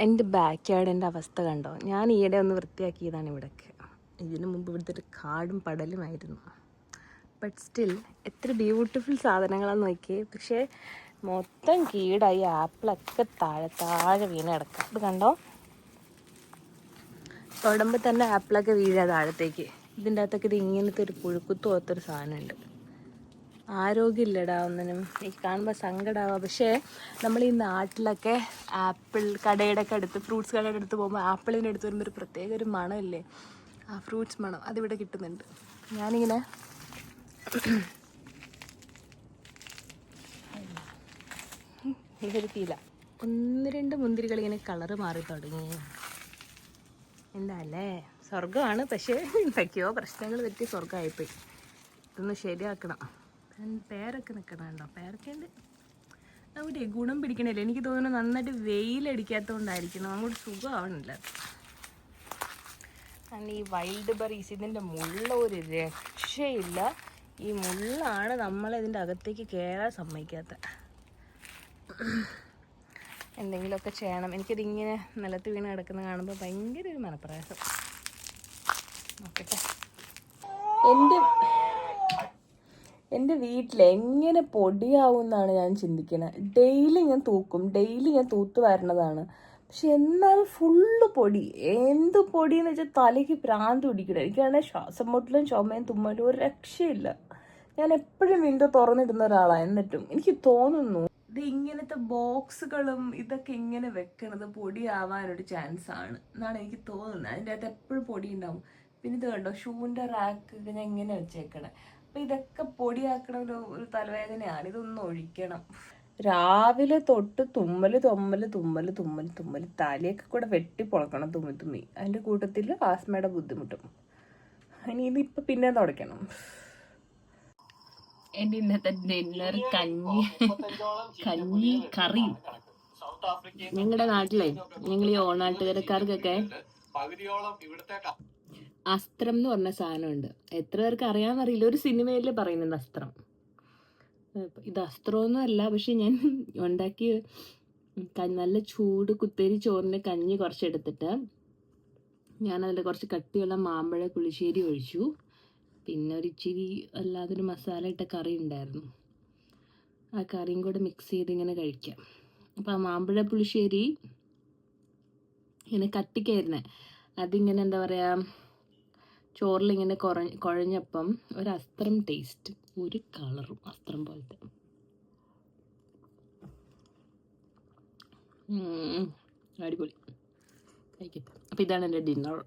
എൻ്റെ ബാക്ക് യാർഡിൻ്റെ അവസ്ഥ കണ്ടോ? ഞാൻ ഈയിടെ ഒന്ന് വൃത്തിയാക്കിയതാണ് ഇവിടെയൊക്കെ. ഇതിനു മുമ്പ് ഇവിടുത്തെ ഒരു കാടും പടലുമായിരുന്നു. ബട്ട് സ്റ്റിൽ എത്ര ബ്യൂട്ടിഫുൾ സാധനങ്ങളാന്ന് നോക്കിയേ. പക്ഷേ മൊത്തം കീടായി. ആപ്പിളൊക്കെ താഴെ വീണ് കിടക്കാം. ഇത് കണ്ടോ? തൊടുമ്പോൾ തന്നെ ആപ്പിളൊക്കെ വീഴാ താഴത്തേക്ക്. ഇതിൻ്റെ അകത്തൊക്കെ ഇത് ഇങ്ങനത്തെ ഒരു പുഴുക്കുത്തു പോലത്തൊരു സാധനമുണ്ട്. ആരോഗ്യമില്ലടാ ഒന്നിനും. എനിക്ക് കാണുമ്പോൾ സങ്കടമാവുക. പക്ഷേ നമ്മൾ ഈ നാട്ടിലൊക്കെ ആപ്പിൾ കടയുടെ ഒക്കെ അടുത്ത്, ഫ്രൂട്ട്സ് കടയുടെ അടുത്ത് പോകുമ്പോൾ ആപ്പിളിൻ്റെ അടുത്ത് വരുമ്പോൾ ഒരു പ്രത്യേക ഒരു മണമില്ലേ, ആ ഫ്രൂട്ട്സ് മണം അതിവിടെ കിട്ടുന്നുണ്ട്. ഞാനിങ്ങനെ ഇതെടുക്കില്ല. 1-2 മുന്തിരികൾ ഇങ്ങനെ കളറ് മാറി തുടങ്ങി. എന്താ അല്ലേ, സ്വർഗമാണ്. പക്ഷേ എന്തൊക്കെയോ പ്രശ്നങ്ങൾ പറ്റി സ്വർഗമായിപ്പോയി. ഇതൊന്ന് ശരിയാക്കണം. പേരൊക്കെ നിൽക്കണുണ്ടോ? പേരൊക്കെ ഉണ്ട്. അവിടെ ഗുണം പിടിക്കണില്ല. എനിക്ക് തോന്നുന്നു നന്നായിട്ട് വെയിലടിക്കാത്തത് കൊണ്ടായിരിക്കണം, അങ്ങോട്ട് സുഖമാവണില്ല. കാരണം ഈ വൈൽഡ് ബെറീസ്, ഇതിൻ്റെ മുള്ള ഒരു രക്ഷയില്ല. ഈ മുള്ളാണ് നമ്മളിതിൻ്റെ അകത്തേക്ക് കയറാൻ സമ്മതിക്കാത്ത. എന്തെങ്കിലുമൊക്കെ ചെയ്യണം. എനിക്കിതിങ്ങനെ നിലത്ത് വീണ് കിടക്കുന്ന കാണുമ്പോൾ ഭയങ്കര ഒരു മനപ്രയാസം. നോക്കട്ടെ. എൻ്റെ വീട്ടിൽ എങ്ങനെ പൊടിയാവും എന്നാണ് ഞാൻ ചിന്തിക്കുന്നത്. ഡെയിലി ഞാൻ തൂക്കും, ഡെയിലി ഞാൻ തൂത്ത് വരണതാണ്. പക്ഷെ എന്നാലും ഫുള്ള് പൊടി. എന്ത് പൊടിയെന്ന് വെച്ചാൽ തലയ്ക്ക് ഭ്രാന്ത് പിടിക്കണം. എനിക്കാണെങ്കിൽ ശ്വാസം മുട്ടലും ചുമയും തുമ്മലും ഒരു രക്ഷയില്ല. ഞാൻ എപ്പോഴും വിൻഡോ തുറന്നിടുന്ന ഒരാളാണ്. എന്നിട്ടും എനിക്ക് തോന്നുന്നു ഇത് ഇങ്ങനത്തെ ബോക്സുകളും ഇതൊക്കെ ഇങ്ങനെ വെക്കണത് പൊടിയാവാനൊരു ചാൻസ് ആണ് എന്നാണ് എനിക്ക് തോന്നുന്നത്. അതിൻ്റെ അകത്ത് എപ്പോഴും പൊടി ഉണ്ടാവും. പിന്നെ ഇത് കണ്ടോ, ഷൂവിൻ്റെ റാക്ക് ഞാൻ ഇങ്ങനെ വെച്ചേക്കണേ. അപ്പം ഇതൊക്കെ പൊടിയാക്കണ ഒരു തലവേദനയാണ്. ഇതൊന്നും ഒഴിക്കണം. രാവിലെ തൊട്ട് തുമ്മല് തലയൊക്കെ കൂടെ വെട്ടി പൊളക്കണം, തുമ്മി. അതിൻ്റെ കൂട്ടത്തിൽ ആസ്മയുടെ ബുദ്ധിമുട്ടും. ഇനി ഇതിപ്പോൾ പിന്നെ തുടയ്ക്കണം. എൻ്റെ ഇന്നത്തെ ഡിന്നർ കഞ്ഞി കറിയും. ഞങ്ങളുടെ നാട്ടിലെ ഞങ്ങൾ ഈ ഓണാട്ടുകരക്കാർക്കൊക്കെ അസ്ത്രം എന്ന് പറഞ്ഞ സാധനമുണ്ട്. എത്ര പേർക്ക് അറിയാമെന്നറിയില്ല. ഒരു സിനിമയിൽ പറയുന്നുണ്ട് അസ്ത്രം. ഇത് അസ്ത്രമൊന്നും അല്ല, പക്ഷെ ഞാൻ ഉണ്ടാക്കി നല്ല ചൂട് കുത്തരി ചോറിൻ്റെ കഞ്ഞി കുറച്ചെടുത്തിട്ട് ഞാനതിൽ കുറച്ച് കട്ടിയുള്ള മാമ്പഴ പുളിശ്ശേരി ഒഴിച്ചു. പിന്നെ ഒരു ഇച്ചിരി അല്ലാതൊരു മസാല ഇട്ട കറി ഉണ്ടായിരുന്നു. ആ കറിയും കൂടെ മിക്സ് ചെയ്ത് ഇങ്ങനെ കഴിക്കാം. അപ്പോൾ ആ മാമ്പഴ പുളിശ്ശേരി ഇങ്ങനെ കട്ടിക്കായിരുന്നേ. അതിങ്ങനെ എന്താ പറയുക, ചോറിലിങ്ങനെ കുഴഞ്ഞപ്പം ഒരു അസ്ത്രം ടേസ്റ്റ്, ഒരു കളറും അസ്ത്രം പോലത്തെ. അടിപൊളി കഴിക്കട്ടെ. അപ്പോൾ ഇതാണ് എൻ്റെ ഡിന്നർ.